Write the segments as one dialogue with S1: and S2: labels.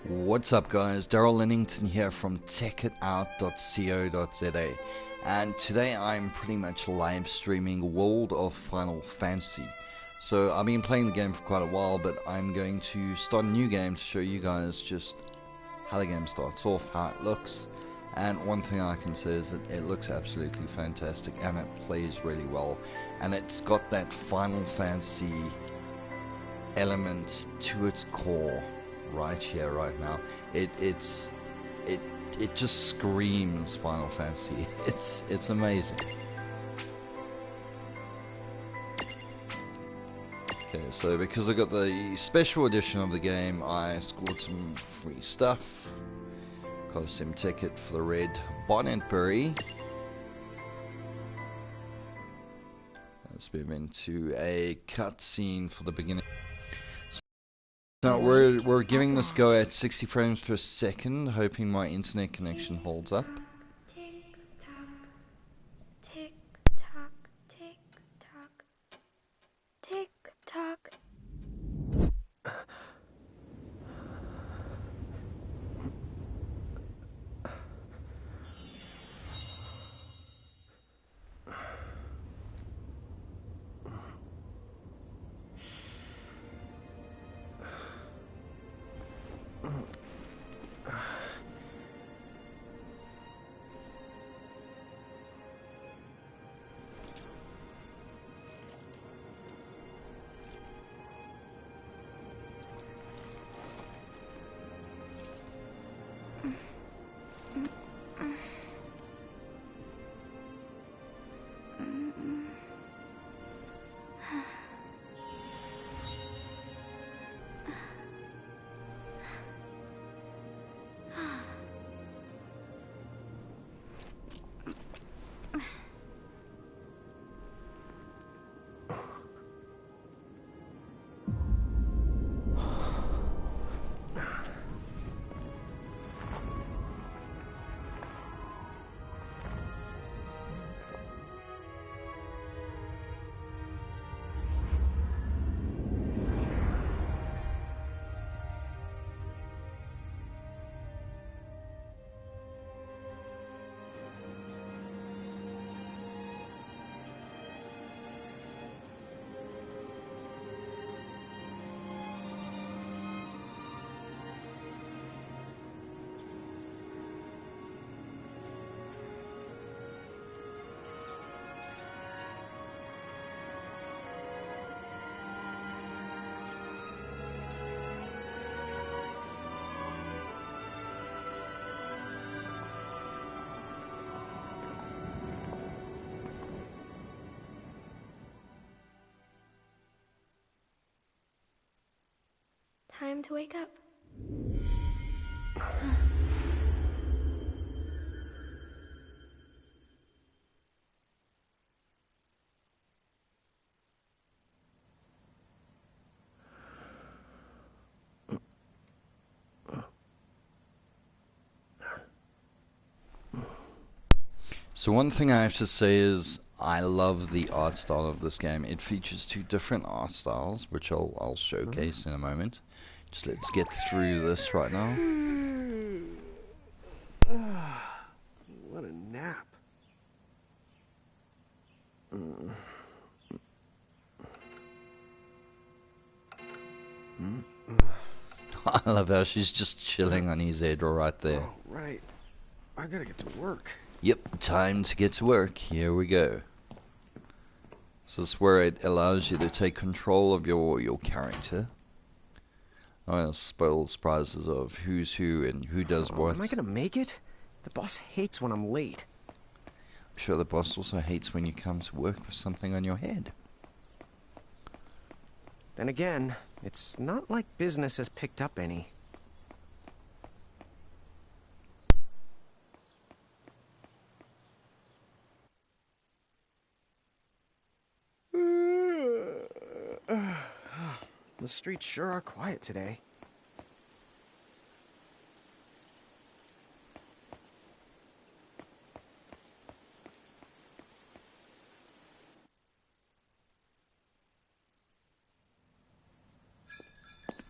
S1: What's up, guys? Daryl Lennington here from techitout.co.za, and today I'm pretty much live streaming World of Final Fantasy. So I've been playing the game for quite a while, but I'm going to start a new game to show you guys just how the game starts off, how it looks, and one thing I can say is that it looks absolutely fantastic and it plays really well, and it's got that Final Fantasy element to its core right here, right now. It it just screams Final Fantasy. It's amazing. Okay, so because I got the special edition of the game, I scored some free stuff. Got a sim ticket for the red Bonnetberry. Let's move into a cutscene for the beginning. So we're giving this go at 60 frames per second, hoping my internet connection holds up.
S2: Tick tock, tick tock, tick tock, tick tock. Time to wake up.
S1: So one thing I have to say is I love the art style of this game. It features two different art styles, which I'll showcase in a moment. Just let's get through this right now.
S3: What a nap.
S1: I love how she's just chilling on his head right there.
S3: Oh, right. I gotta get to work.
S1: Yep, time to get to work. Here we go. So this is where it allows you to take control of your character. I'm gonna spoil surprises of who's who and who does what.
S3: Am I gonna make it? The boss hates when I'm late.
S1: I'm sure the boss also hates when you come to work with something on your head.
S3: Then again, it's not like business has picked up any. The streets sure are quiet today.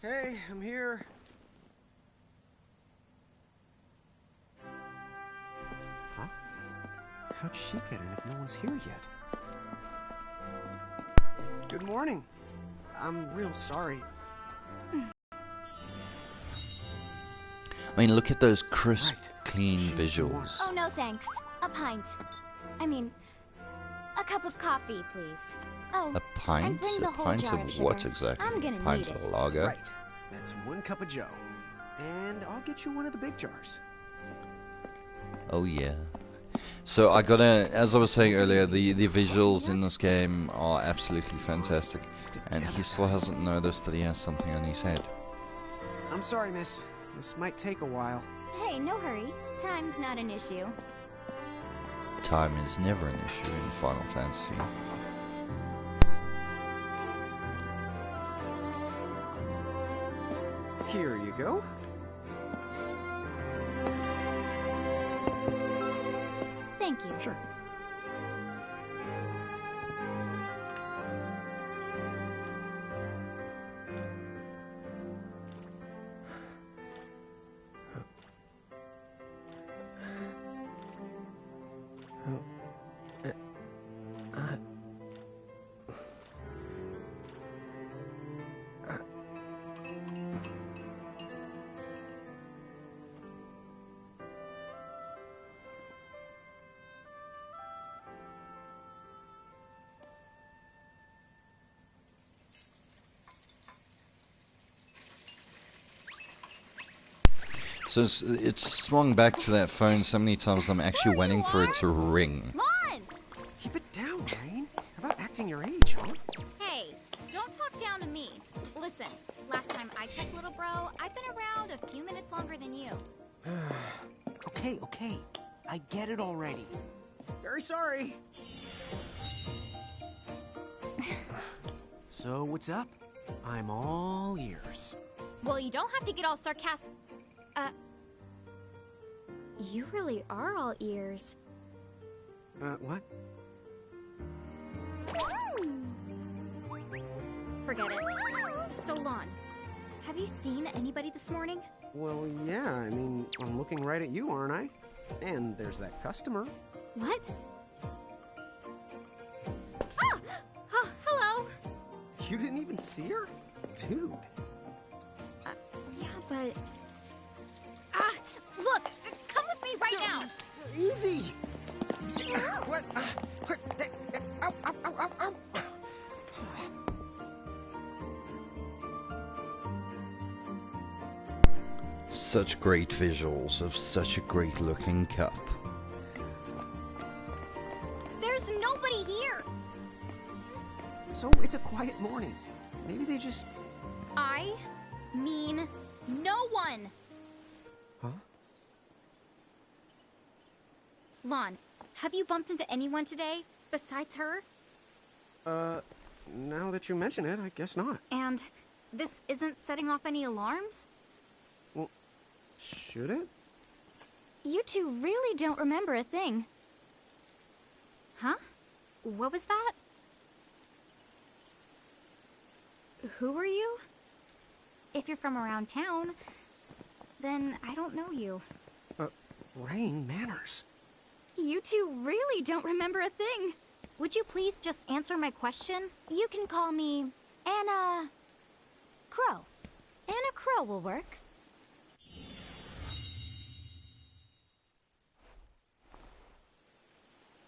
S3: Hey, I'm here. How'd she get in if no one's here yet? Good morning. I'm real sorry.
S1: I mean, look at those crisp,
S3: Right.
S1: clean
S3: She needs some water.
S1: visuals.
S2: Oh, no thanks. A pint. I mean, a cup of coffee, please. Oh,
S1: A pint?
S2: and bring the
S1: A
S2: whole
S1: pint
S2: jar
S1: of
S2: of
S1: what
S2: sugar.
S1: exactly?
S2: I'm gonna
S1: Pint
S2: need
S1: of
S2: it.
S1: lager?
S3: Right. That's 1 cup of Joe. And I'll get you one of the big jars.
S1: Oh yeah. So I gotta, as I was saying earlier, the visuals in this game are absolutely fantastic. And he still hasn't noticed that he has something on his head.
S3: I'm sorry, miss. This might take a while.
S2: hey, no hurry. Time's not an issue.
S1: Time is never an issue in Final Fantasy.
S3: Here you go.
S2: Thank you.
S3: Sure.
S1: So it's swung back to that phone so many times I'm actually waiting for it to ring.
S2: Lon!
S3: Keep it down, Rain. How about acting your age, huh?
S2: Hey, don't talk down to me. Listen, last time I checked, little bro, I've been around a few minutes longer than you.
S3: Okay. I get it already. Very sorry. So, what's up? I'm all ears.
S2: Well, you don't have to get all sarcastic. You really are all ears.
S3: What?
S2: Forget it. So, Lon, have you seen anybody this morning?
S3: Well, yeah, I mean, I'm looking right at you, aren't I? And there's that customer.
S2: What? Ah! Oh, hello!
S3: You didn't even see her? Dude.
S2: Yeah, but... Ah! Look! Come with me right now!
S3: Easy! What? Ow, ow, ow, ow, ow!
S1: Such great visuals of such a great looking cup.
S2: There's nobody here!
S3: So, it's a quiet morning. Maybe they just...
S2: I mean no one!
S3: Huh?
S2: Lon, have you bumped into anyone today besides her?
S3: Now that you mention it, I guess not.
S2: And this isn't setting off any alarms?
S3: Well, should it?
S2: You two really don't remember a thing. Huh? What was that? Who are you? If you're from around town, then I don't know you.
S3: Rain, manners.
S2: You two really don't remember a thing. Would you please just answer my question? You can call me Anna Crow. Anna Crow will work.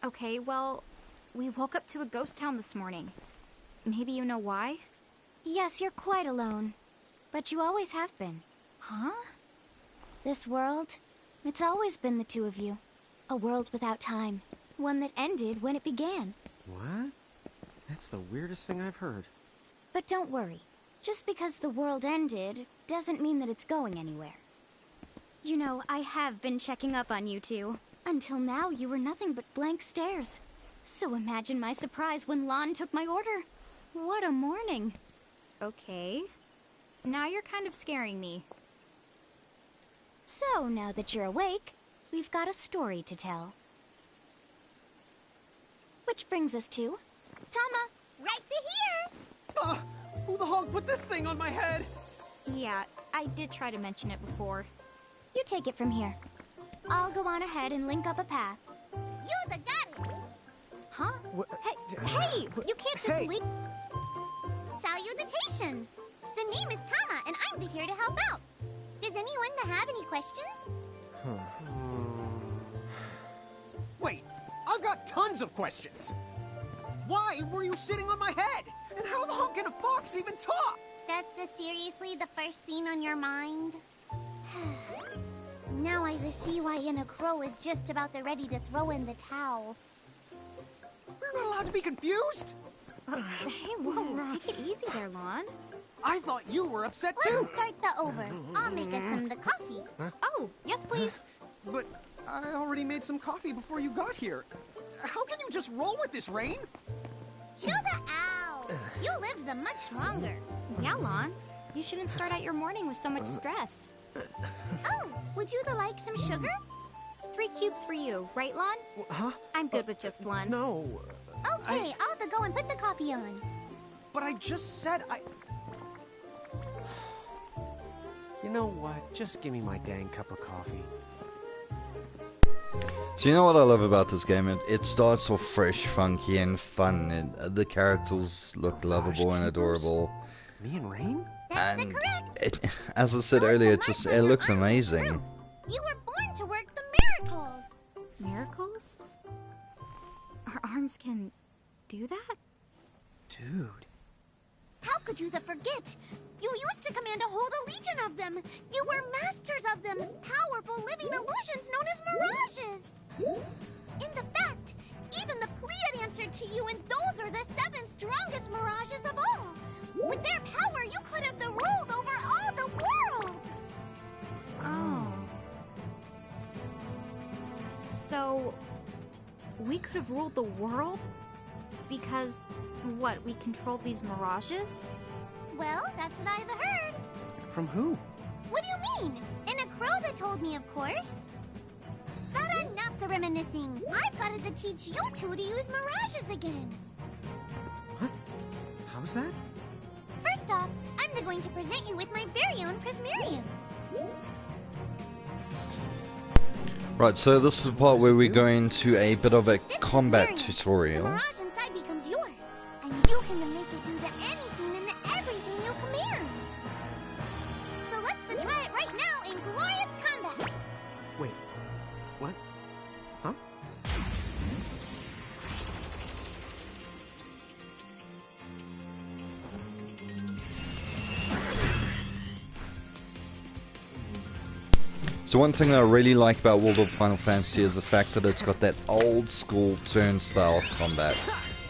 S2: Okay, well, we woke up to a ghost town this morning. Maybe you know why? Yes, you're quite alone. But you always have been. Huh? This world, it's always been the two of you. A world without time. One that ended when it began.
S3: What? That's the weirdest thing I've heard.
S2: But don't worry. Just because the world ended doesn't mean that it's going anywhere. You know, I have been checking up on you two. Until now, you were nothing but blank stares. So imagine my surprise when Lon took my order. What a morning. Okay. Now you're kind of scaring me. So, now that you're awake, we've got a story to tell. Which brings us to... Tama, right to here!
S3: Who the hog put this thing on my head?
S2: Yeah, I did try to mention it before. You take it from here. I'll go on ahead and link up a path.
S4: You the goddess!
S2: Huh? Hey, you can't just leave. Salutations! The name is Tama, and I'm here to help out. Does anyone have any questions?
S3: Wait, I've got tons of questions. Why were you sitting on my head? And how long can a fox even talk?
S2: That's seriously the first thing on your mind? Now I see why Inna Crow is just about ready to throw in the towel.
S3: We're not allowed to be confused?
S2: Hey, whoa, take it easy there, Lon.
S3: I thought you were upset too.
S2: Let's start the over. I'll make us some of the coffee. Oh, yes, please.
S3: But I already made some coffee before you got here. How can you just roll with this, Rain?
S2: Chill the out. You lived the much longer. Yeah, Lon. You shouldn't start out your morning with so much stress. Oh, would you like some sugar? 3 cubes for you, right, Lon?
S3: Huh?
S2: I'm good with just one.
S3: No.
S2: Okay, I'll have to go and put the coffee on.
S3: But I just said I... You know what? Just give me my dang cup of coffee.
S1: So you know what I love about this game? It starts off fresh, funky, and fun. The characters look lovable and adorable.
S3: Me and Rain?
S2: That's
S1: And
S2: correct.
S1: as I said earlier, it looks amazing.
S2: You were born to work the miracles. Miracles? Our arms can do that?
S3: Dude.
S2: How could you forget? You used to command a whole legion of them. You were masters of them, powerful living illusions known as mirages. In fact, even the Pleiad answered to you, and those are the 7 strongest mirages of all. With their power, you could have ruled over all the world. Oh. So, we could have ruled the world? Because, what, we controlled these mirages? Well, that's what I've heard.
S3: From who?
S2: What do you mean? In a crow that told me, of course. But enough the reminiscing. I've got to teach you two to use mirages again.
S3: What? How's that?
S2: First off, I'm going to present you with my very own Prismarium.
S1: Right, so this is the part where we go into a bit of a
S2: This
S1: combat
S2: Prismarium.
S1: tutorial.
S2: The mirage inside becomes yours, and you can make it do anything and everything you command. So let's try it right now in glorious combat.
S3: Wait. What? Huh?
S1: So one thing that I really like about World of Final Fantasy is the fact that it's got that old school turnstile combat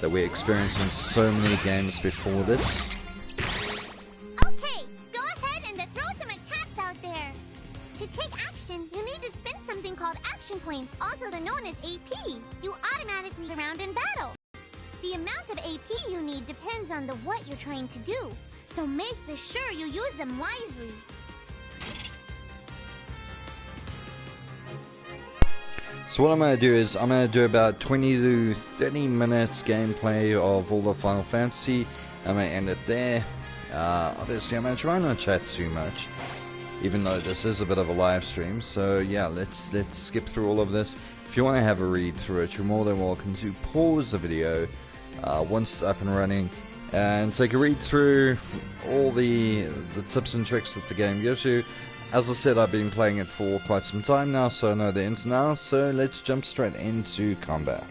S1: that we experienced in so many games before this.
S2: Okay, go ahead and throw some attacks out there. To take action, you need to spend something called action points, also known as AP. You automatically around in battle. The amount of AP you need depends on what you're trying to do, so make sure you use them wisely.
S1: So what I'm going to do is I'm going to do about 20 to 30 minutes gameplay of all of Final Fantasy. I'm going to end it there. Obviously I'm going to try not to chat too much, even though this is a bit of a live stream. So yeah, let's skip through all of this. If you want to have a read through it, you're more than welcome to pause the video once it's up and running and take a read through all the tips and tricks that the game gives you. As I said, I've been playing it for quite some time now, so I know the ins and outs, so let's jump straight into combat.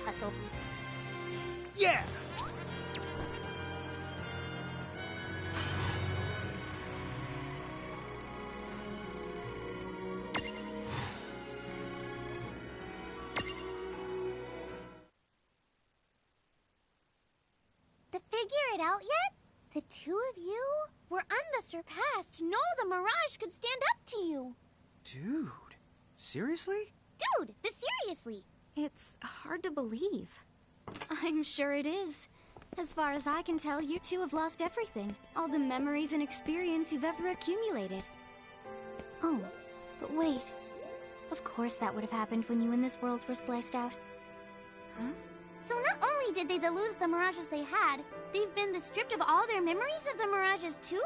S2: Hustle.
S3: Yeah!
S2: lost your past, know the Mirage could stand up to you.
S3: Dude, seriously?
S2: Dude, seriously. It's hard to believe. I'm sure it is. As far as I can tell, you two have lost everything. All the memories and experience you've ever accumulated. Oh, but wait. Of course that would have happened when you and this world were spliced out. Huh? So not only did they lose the Mirages they had, they've been stripped of all their memories of the Mirages too?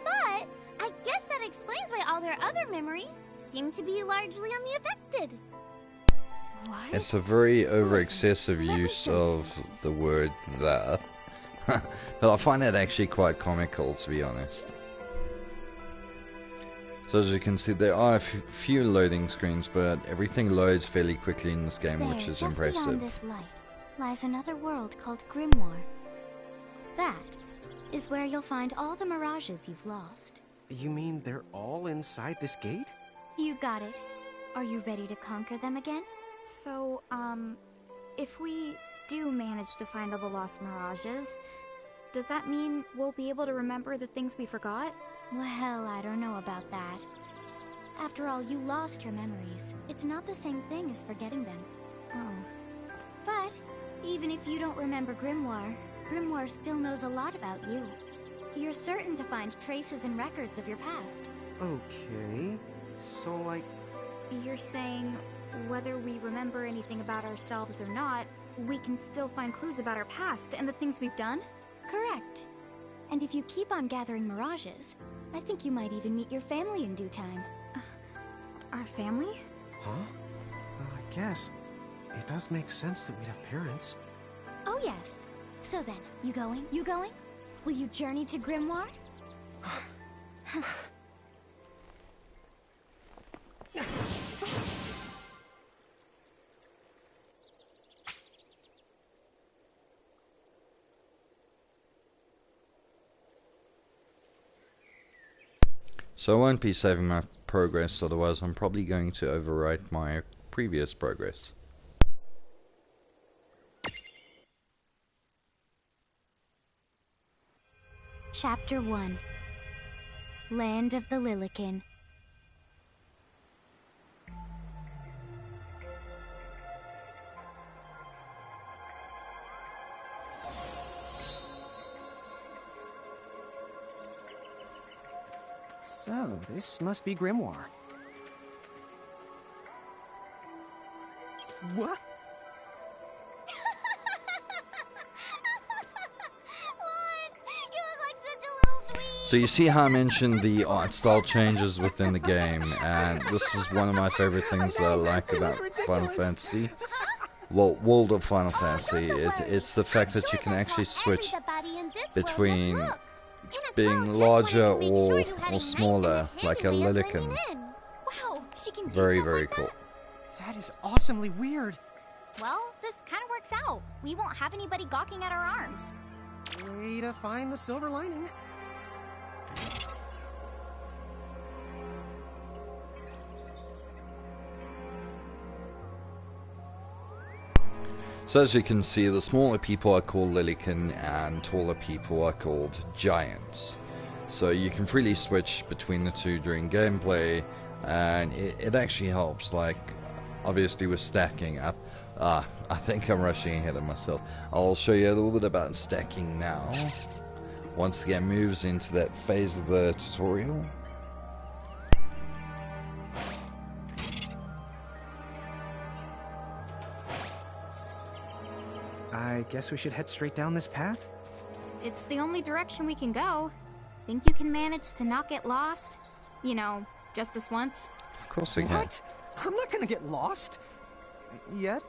S2: But I guess that explains why all their other memories seem to be largely unaffected. What?
S1: It's a very over-excessive use of the word "the." But I find that actually quite comical, to be honest. So as you can see, there are a few loading screens, but everything loads fairly quickly in this game, which is impressive.
S2: Just beyond this light lies another world called Grimoire. That is where you'll find all the Mirages you've lost.
S3: You mean they're all inside this gate?
S2: You got it. Are you ready to conquer them again?
S4: So, if we do manage to find all the lost Mirages, does that mean we'll be able to remember the things we forgot?
S2: Well, I don't know about that. After all, you lost your memories. It's not the same thing as forgetting them.
S4: Oh.
S2: But, even if you don't remember Grimoire, Grimoire still knows a lot about you. You're certain to find traces and records of your past.
S3: Okay, so like...
S4: You're saying whether we remember anything about ourselves or not, we can still find clues about our past and the things we've done?
S2: Correct. And if you keep on gathering Mirages, I think you might even meet your family in due time.
S4: Our family?
S3: Huh? Well, I guess. It does make sense that we'd have parents.
S2: Oh yes. So then, you going? You going? Will you journey to Grimoire?
S1: So I won't be saving my progress, otherwise I'm probably going to overwrite my previous progress.
S2: Chapter 1. Land of the Lilikin.
S3: So, this must be Grimoire. What?
S1: So you see how I mentioned the art style changes within the game, and this is one of my favorite things that I like about Final Fantasy. Well, World of Final Fantasy. It's the fact that you can actually switch between being larger or smaller, like a Lilikin. Very, very cool.
S3: That is awesomely weird.
S4: Well, this kind of works out. We won't have anybody gawking at our arms.
S3: Way to find the silver lining.
S1: So as you can see, the smaller people are called Lilikin and taller people are called Giants. So you can freely switch between the two during gameplay, and it actually helps, like, obviously with stacking up. I think I'm rushing ahead of myself. I'll show you a little bit about stacking now, once the game moves into that phase of the tutorial.
S3: I guess we should head straight down this path?
S4: It's the only direction we can go. Think you can manage to not get lost? You know, just this once?
S1: Of course we can.
S3: What? I'm not gonna get lost. Yet?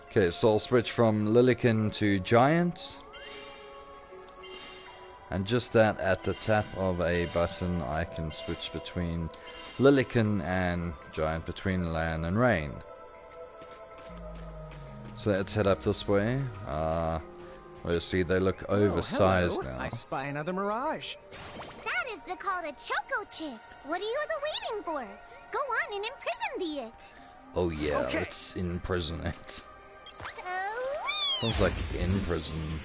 S1: Okay, so I'll switch from Lilikin to Giant. And just that, at the tap of a button, I can switch between Lilikin and Giant, between Lan and Rain. So let's head up this way. Obviously they look oversized now.
S3: I spy another Mirage.
S2: That is the call to Choco Chick. What are you waiting for? Go on and imprison the it.
S1: Oh yeah,
S3: Okay.
S1: let's imprison it. Sounds like in prison.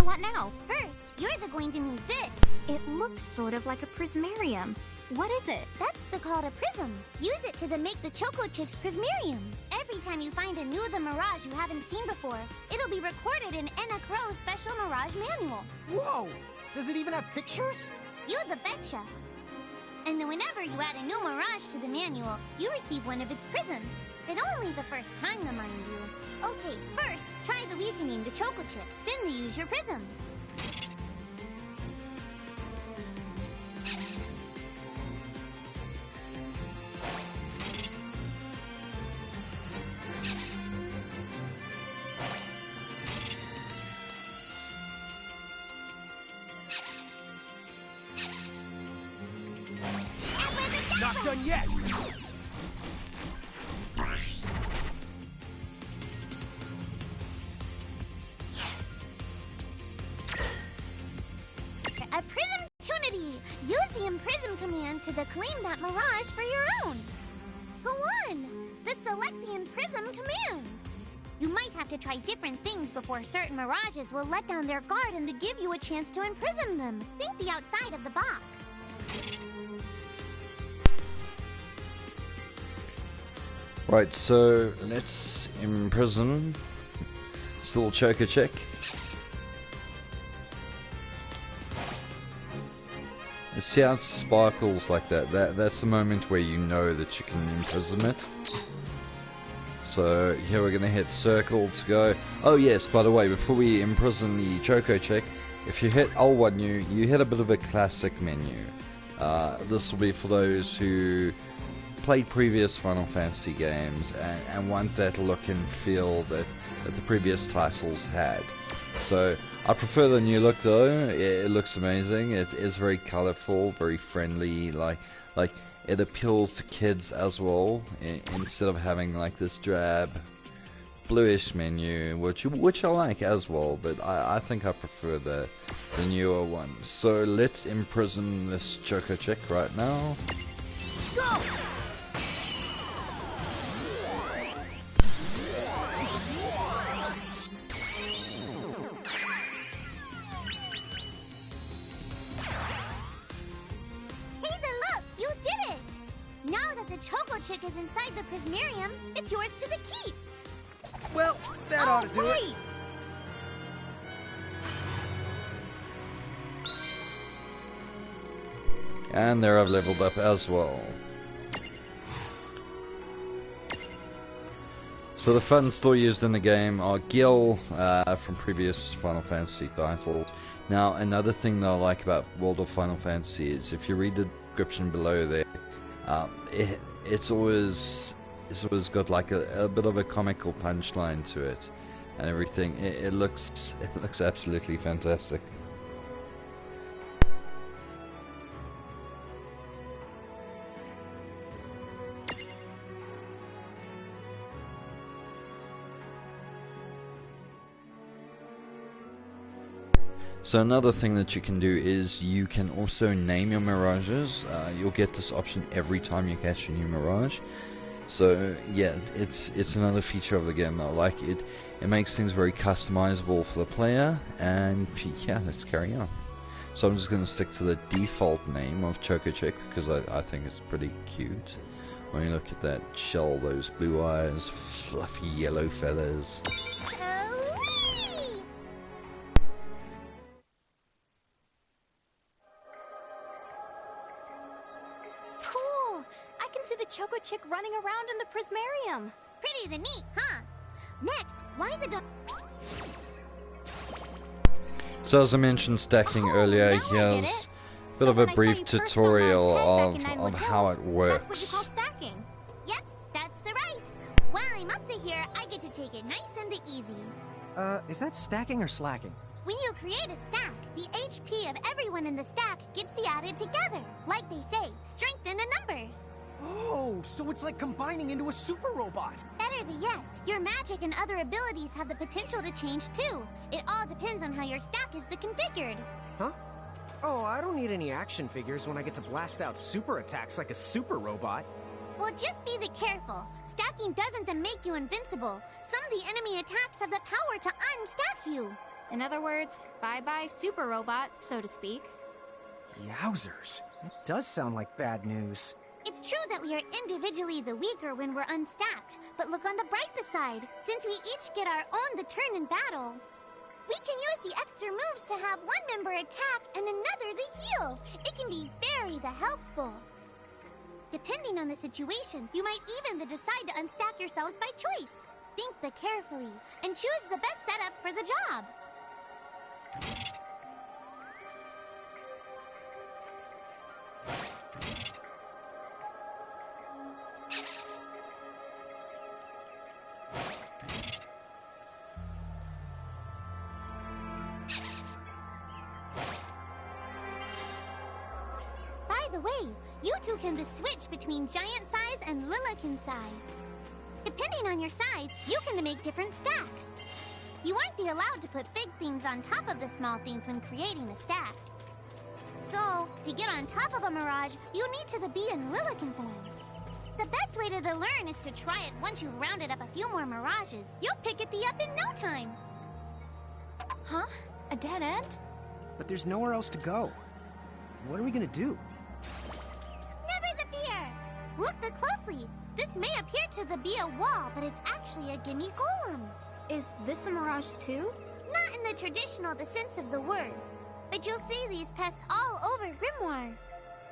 S2: So what now?
S5: First, you're going to need this.
S4: It looks sort of like a prismarium. What is it?
S5: That's called a prism. Use it to make the Choco Chicks Prismarium. Every time you find a new The Mirage you haven't seen before, it'll be recorded in Enna Crow's special Mirage manual.
S3: Whoa! Does it even have pictures?
S5: You the betcha. And then whenever you add a new Mirage to the manual, you receive one of its prisms. But only the first time, mind you. Okay, first, try the weakening the Choco Chick, then use your prism.
S3: Not done yet!
S5: A Prismtunity! Use the Imprism command to claim that Mirage for your own. Go on! The Select the Imprism command! You might have to try different things before certain Mirages will let down their guard and give you a chance to imprison them. Think the outside of the box.
S1: Right, so let's imprison this little Choco Chick. See how it sparkles like that? That's the moment where you know that you can imprison it. So here we're gonna hit circle to go. Oh yes, by the way, before we imprison the Choco Chick, if you hit L1 you hit a bit of a classic menu. This will be for those who played previous Final Fantasy games and want that look and feel that the previous titles had. So I prefer the new look though. It looks amazing. It is very colorful, very friendly, like it appeals to kids as well, instead of having like this drab bluish menu, which I like as well, but I think I prefer the newer one. So let's imprison this Choco Chick right now.
S3: Go!
S5: Choco Chick is inside the Prismarium. It's yours to the keep.
S3: Well, that ought to do it.
S1: And there I've leveled up as well. So the funds still used in the game are Gil from previous Final Fantasy titles. Now another thing that I like about World of Final Fantasy is if you read the description below there, it's always got like a bit of a comical punchline to it and everything. It looks absolutely fantastic. So another thing that you can do is you can also name your mirages. You'll get this option every time you catch a new mirage. So yeah, it's another feature of the game that I like. It makes things very customizable for the player, and yeah, let's carry on. So I'm just going to stick to the default name of Choco Chick because I think it's pretty cute. When you look at that shell, those blue eyes, fluffy yellow feathers.
S2: Choco Chick running around in the Prismarium.
S5: Pretty the neat, huh? Next, why the
S1: So as I mentioned stacking earlier, here's a bit of a brief tutorial of how it works.
S2: That's what you call stacking.
S5: Yep, that's the right. While I'm up to here, I get to take it nice and easy.
S3: Is that stacking or slacking?
S5: When you create a stack, the HP of everyone in the stack gets added together. Like they say, strengthen the numbers.
S3: Oh, so it's like combining into a super robot.
S5: Better yet, your magic and other abilities have the potential to change too. It all depends on how your stack is configured.
S3: Huh? Oh, I don't need any action figures when I get to blast out super attacks like a super robot.
S5: Well, just be careful. Stacking doesn't make you invincible. Some of the enemy attacks have the power to unstack you.
S4: In other words, bye-bye super robot, so to speak.
S3: Yowzers. It does sound like bad news.
S5: It's true that we are individually the weaker when we're unstacked, but look on the brighter side. Since we each get our own the turn in battle, we can use the extra moves to have one member attack and another the heal. It can be very helpful. Depending on the situation, you might even decide to unstack yourselves by choice. Think carefully and choose the best setup for the job. By the way, you two can switch between giant size and Lillican size. Depending on your size, you can make different stacks. You aren't allowed to put big things on top of the small things when creating a stack. So, to get on top of a Mirage, you need to be in Lillican form. The best way to learn is to try it once you've rounded up a few more Mirages. You'll pick it up in no time.
S4: Huh? A dead end?
S3: But there's nowhere else to go. What are we gonna do?
S5: Never the fear! Look closely. This may appear to be a wall, but it's actually a gimme golem.
S4: Is this a Mirage too?
S5: Not in the traditional sense of the word, but you'll see these pests all over Grimoire.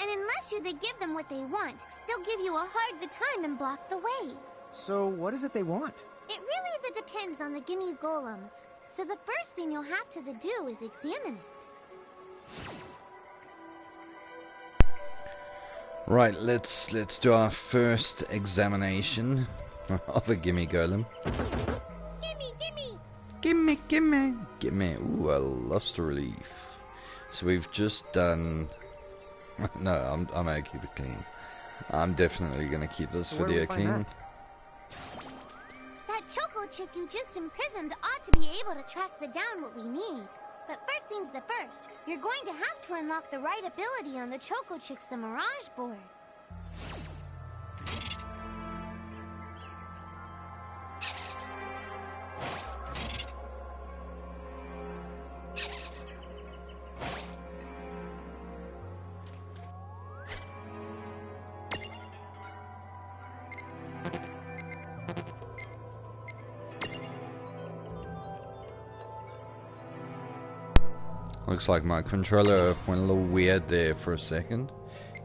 S5: And unless you give them what they want, they'll give you a hard time and block the way.
S3: So what is it they want?
S5: It really depends on the gimme golem. So the first thing you'll have to do is examine it.
S1: Right, let's do our first examination of a gimme golem. Gimme. Ooh, a luster relief. So we've just done. No, I'm gonna keep it clean. I'm definitely gonna keep this video clean.
S5: That Choco Chick you just imprisoned ought to be able to track down what we need. But first things first, you're going to have to unlock the right ability on the Choco Chick's Mirage board.
S1: Looks like my controller went a little weird there for a second.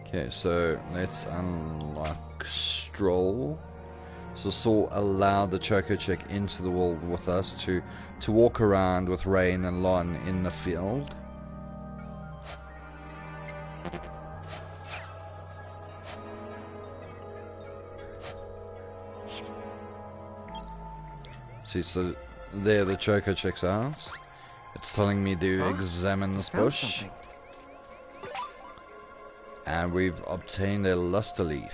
S1: Okay, so let's unlock Stroll. So this will allow the Choco Chick into the world with us to walk around with Rain and Lon in the field. See, so there the Choco Chick's out. It's telling me to examine this bush. And we've obtained a luster leaf.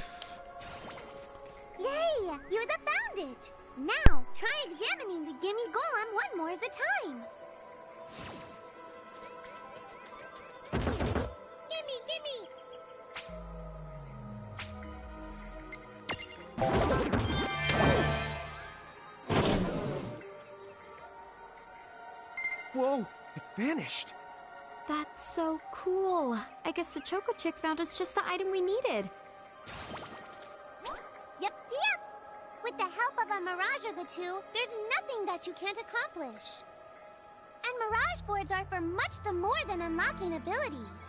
S5: Yay! You found it! Now, try examining the gimme golem one more time. Gimme!
S3: Whoa! It vanished!
S4: That's so cool. I guess the Choco Chick found us just the item we needed.
S5: Yep. With the help of a Mirage or two, there's nothing that you can't accomplish. And Mirage boards are for much more than unlocking abilities.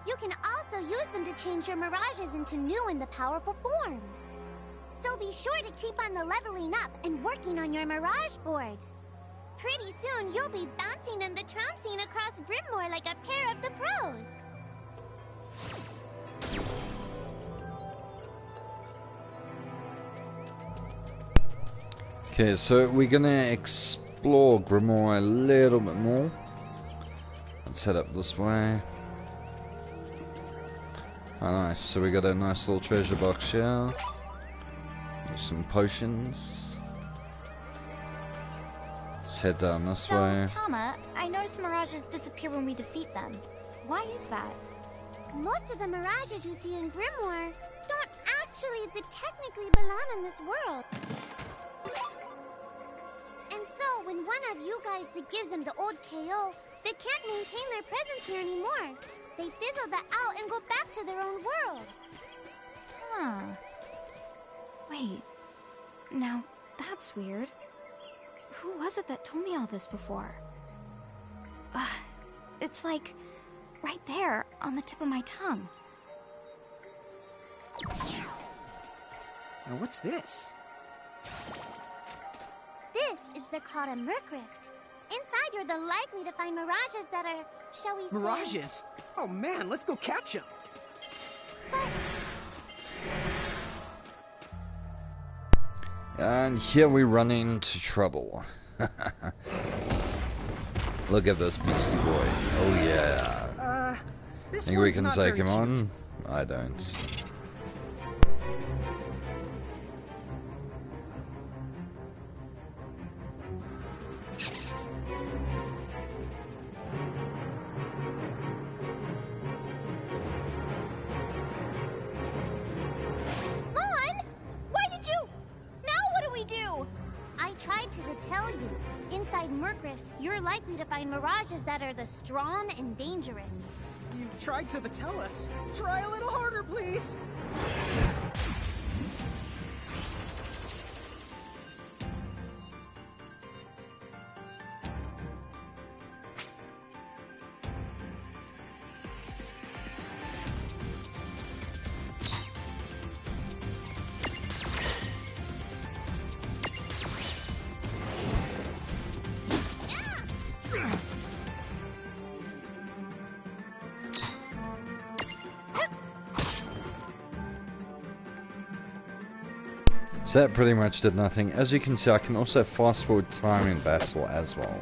S5: You can also use them to change your Mirages into new and powerful forms. So be sure to keep on leveling up and working on your Mirage boards. Pretty soon, you'll be bouncing and trouncing across Grimoire like a pair of the pros.
S1: Okay, so we're gonna explore Grimoire a little bit more. Let's head up this way. Oh, nice. So we got a nice little treasure box here. There's some potions. Let's head down this way.
S4: Tama, I noticed Mirages disappear when we defeat them. Why is that?
S5: Most of the Mirages you see in Grimoire don't actually technically belong in this world. And so, when one of you guys realized it gives them the old KO, they can't maintain their presence here anymore. They fizzle that out and go back to their own worlds.
S4: Huh. Wait. Now, that's weird. Who was it that told me all this before? It's like right there on the tip of my tongue.
S3: Now what's this?
S5: This is the Kata Mercrift. Inside, you're the likely to find mirages that are, shall we say...
S3: Mirages? Oh man, let's go catch them.
S1: And here we run into trouble. Look at this beastie boy. Oh yeah.
S3: This
S1: Think we
S3: one's
S1: can
S3: not
S1: take
S3: very
S1: him
S3: cute.
S1: on? I don't.
S2: Lon! Why did you... Now what do we do?
S5: I tried to tell you. Inside Mercrifts, you're likely to find mirages that are the strong and dangerous.
S3: You tried to tell us. Try a little harder, please.
S1: So that pretty much did nothing. As you can see, I can also fast forward time in battle as well.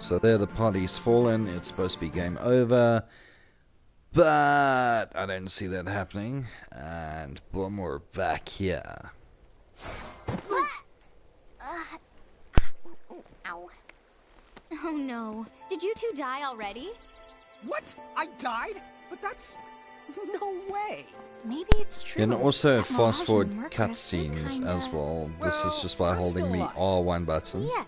S1: So there, the party's fallen. It's supposed to be game over. But I don't see that happening. And boom, we're back here.
S5: Ow.
S2: Oh no. Did you two die already?
S3: What? I died? But that's... no way.
S4: Maybe it's true.
S1: You can also
S4: that
S1: fast
S4: Mirage
S1: forward
S4: and Mercrift did
S1: cutscenes
S4: kinda...
S1: as well. This
S3: Well,
S1: is just by
S3: I'm
S1: holding
S3: still
S1: the
S3: alive.
S1: R1 button.
S2: Yeah.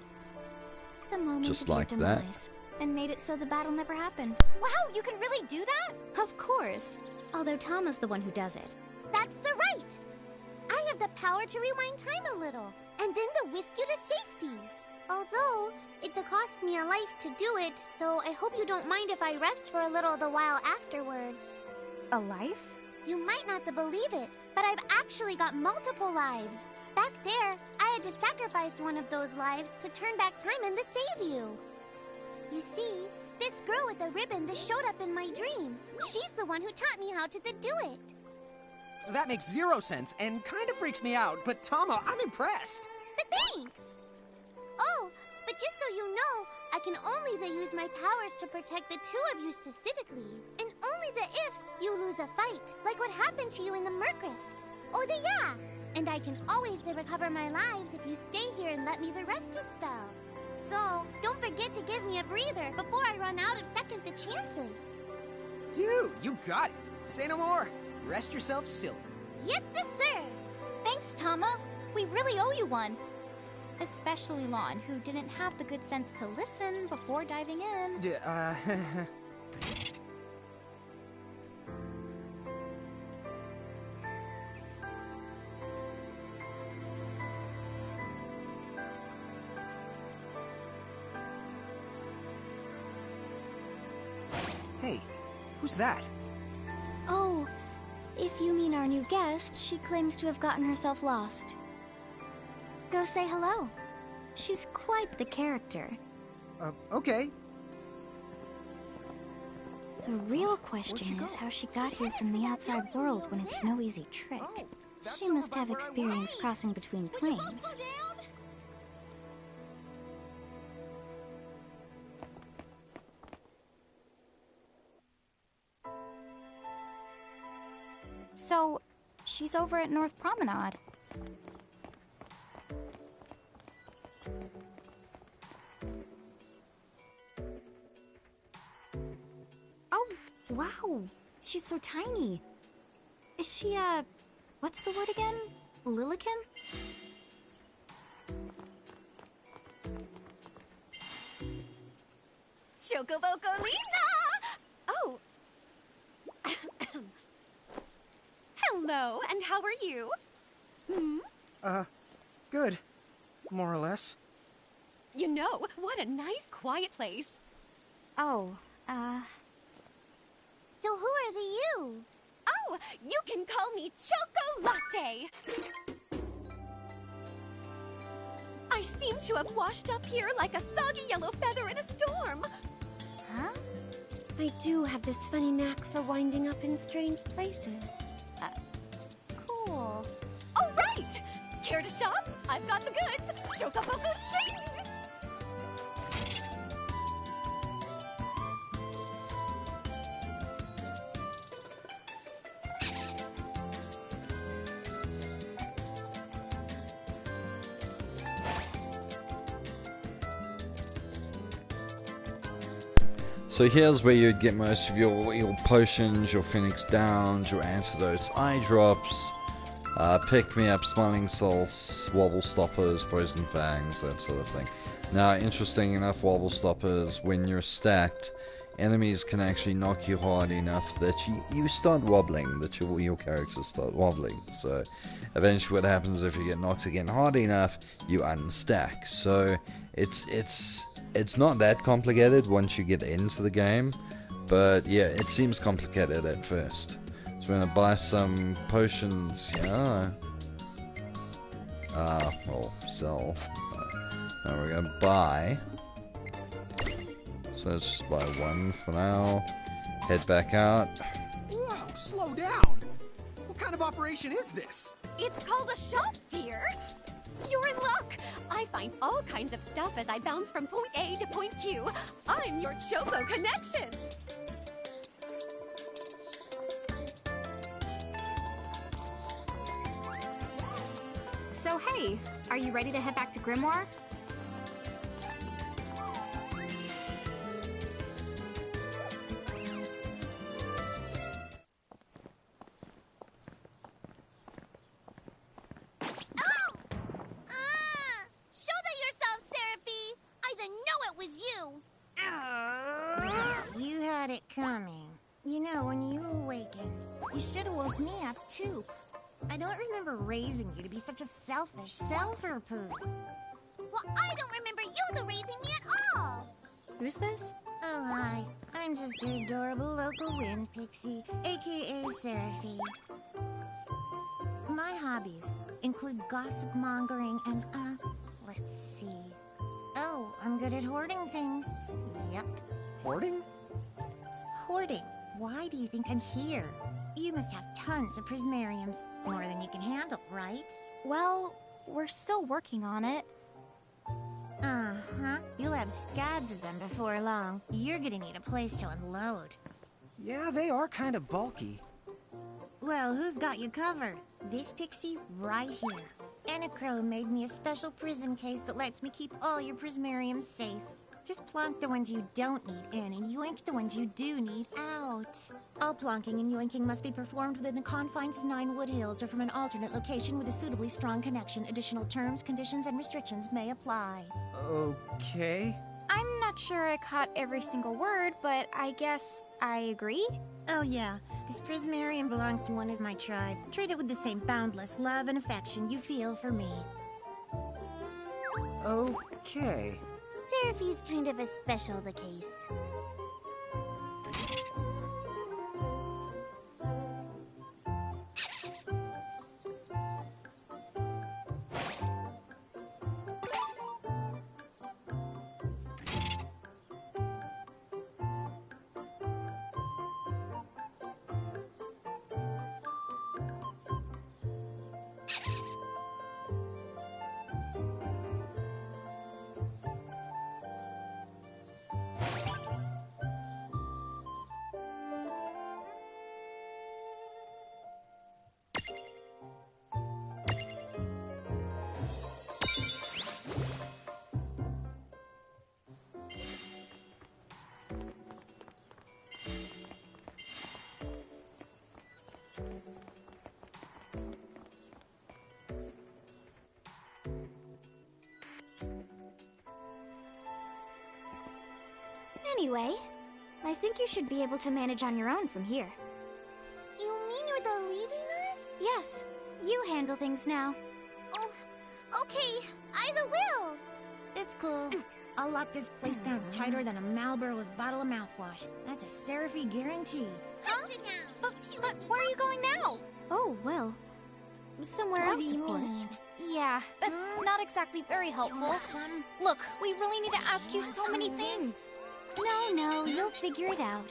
S2: The moment
S1: Just
S2: of your
S1: like that.
S2: demise. And made it so the battle never happened. Wow, you can really do that? Of course. Although Tama's the one who does it.
S5: That's the right. I have the power to rewind time a little, and then to whisk you to safety. Although, it costs me a life to do it, so I hope you don't mind if I rest for a little the while afterwards.
S4: A life?
S5: You might not believe it, but I've actually got multiple lives. Back there, I had to sacrifice one of those lives to turn back time and to save you. You see, this girl with the ribbon that showed up in my dreams, she's the one who taught me how to do it.
S3: That makes zero sense and kind of freaks me out, but Tama, I'm impressed.
S5: Thanks! Oh, but just so you know, I can only use my powers to protect the two of you specifically, and only if you lose a fight, like what happened to you in the Mercrift. Oh, yeah! And I can always recover my lives if you stay here and let me rest a spell. So, don't forget to give me a breather before I run out of second the chances.
S3: Dude, you got it. Say no more. Rest yourself silly.
S5: Yes, sir!
S2: Thanks, Tama. We really owe you one. Especially Lon, who didn't have the good sense to listen before diving in.
S3: Hey, who's that?
S2: Oh, if you mean our new guest, she claims to have gotten herself lost. Go say hello. She's quite the character.
S3: Okay.
S2: The real question is how she got here from the outside world when it's no easy trick.
S3: Oh, that's
S2: She
S3: over
S2: must
S3: by
S2: have
S3: where I
S2: experience
S3: was.
S2: crossing between planes.
S4: So, she's over at North Promenade. Oh, wow. She's so tiny. Is she, what's the word again? Lilican?
S6: Chocobocolina! Oh. Hello, and how are you?
S3: Good. More or less.
S6: You know, what a nice, quiet place.
S4: Oh,
S5: So who are the you?
S6: Oh, you can call me Choco Latte. I seem to have washed up here like a soggy yellow feather in a storm.
S5: Huh?
S7: I do have this funny knack for winding up in strange places.
S5: Cool.
S6: All right! Care to shop? I've got the goods. Chocoboco ching!
S1: So here's where you'd get most of your potions, your phoenix downs, your antidotes, eye drops, pick-me-up, smiling salts, wobble stoppers, poison fangs, that sort of thing. Now, interesting enough, wobble stoppers, when you're stacked, enemies can actually knock you hard enough that you start wobbling, that your characters start wobbling. So eventually what happens if you get knocked again hard enough, you unstack. So it's not that complicated once you get into the game, but yeah, it seems complicated at first. So we're gonna buy some potions here. Well, sell. Now we're gonna buy. So let's just buy one for now. Head back out.
S3: Whoa, slow down. What kind of operation is this?
S6: It's called a shop, dear. You're in luck. I find all kinds of stuff as I bounce from point A to point Q. I'm your Choco connection.
S4: so hey, are you ready to head back to Grimoire?
S5: Shoulder yourself, Seraphie! I didn't know it was you!
S8: You had it coming. You know, when you awakened, you should have woke me up, too. I don't remember raising you to be such a selfish self-poo.
S5: Well, I don't remember you the raising me at all!
S7: Who's this?
S8: Oh, hi. I'm just your adorable local wind pixie, aka Seraphie. My hobbies include gossip mongering and, let's see. Oh, I'm good at hoarding things. Yep.
S3: Hoarding?
S8: Hoarding. Why do you think I'm here? You must have tons of prismariums. More than you can handle, right?
S4: Well, we're still working on it.
S8: Uh-huh. You'll have scads of them before long. You're gonna need a place to unload.
S3: Yeah, they are kind of bulky.
S8: Well, who's got you covered? This pixie right here. Enacro made me a special prism case that lets me keep all your prismariums safe. Just plonk the ones you don't need in and yoink the ones you do need out. All plonking and yoinking must be performed within the confines of Nine Wood Hills or from an alternate location with a suitably strong connection. Additional terms, conditions, and restrictions may apply.
S3: Okay.
S4: I'm not sure I caught every single word, but I guess I agree.
S8: Oh yeah, this prismarium belongs to one of my tribe. Treat it with the same boundless love and affection you feel for me.
S3: Okay.
S5: Seraphie's kind of a special the case.
S2: Anyway, I think you should be able to manage on your own from here.
S5: You mean you're the leaving us?
S2: Yes, you handle things now.
S5: Oh, okay. Either will.
S8: It's cool. I'll lock this place down tighter than a Marlboro's bottle of mouthwash. That's a Seraphy guarantee.
S5: Huh?
S4: But where are you going now?
S2: Oh, well, somewhere
S8: What
S2: else,
S8: do you
S2: of course.
S8: mean?
S4: Yeah, that's not exactly very helpful.
S8: Awesome.
S4: Look, we really need to ask you so many things.
S2: No, you'll figure it out.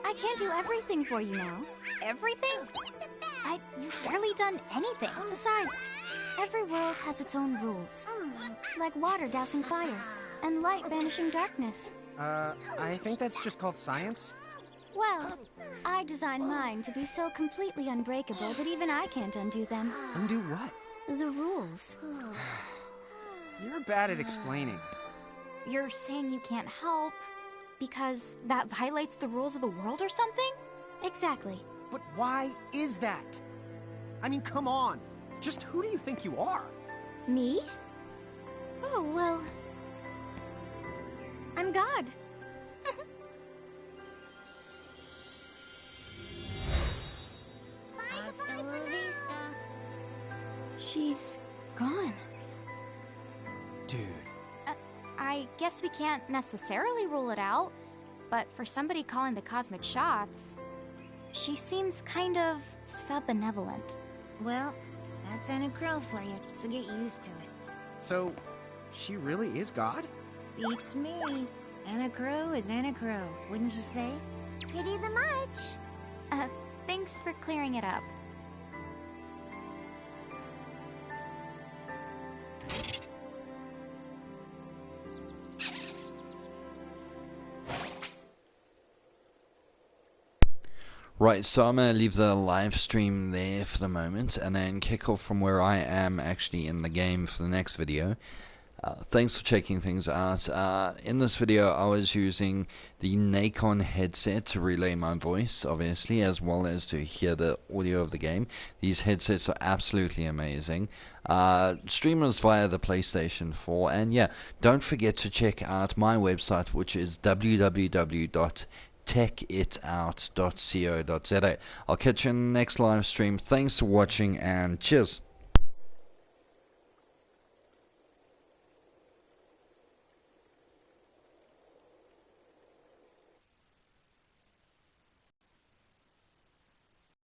S2: I can't do everything for you now.
S4: Everything? You've barely done anything.
S2: Besides, every world has its own rules. Like water dousing fire, and light banishing darkness.
S3: I think that's just called science.
S2: Well, I designed mine to be so completely unbreakable that even I can't undo them.
S3: Undo what?
S2: The rules.
S3: You're bad at explaining.
S4: You're saying you can't help because that violates the rules of the world or something?
S2: Exactly.
S3: But why is that? I mean, come on. Just who do you think you are?
S2: Me? Oh, well... I'm God.
S8: Hasta la vista.
S4: She's gone.
S3: Dude.
S4: I guess we can't necessarily rule it out, but for somebody calling the cosmic shots, she seems kind of sub-benevolent.
S8: Well, that's Anna Crow for you, so get used to it.
S3: So, she really is God?
S8: Beats me. Anna Crow is Anna Crow, wouldn't you say?
S5: Pretty the much.
S4: Thanks for clearing it up.
S1: Right, so I'm going to leave the live stream there for the moment and then kick off from where I am actually in the game for the next video. Thanks for checking things out. In this video I was using the Nacon headset to relay my voice, obviously, as well as to hear the audio of the game. These headsets are absolutely amazing. Streamers via the PlayStation 4, and yeah, don't forget to check out my website, which is www.techitout.co.za. I'll catch you in the next live stream. Thanks for watching and cheers.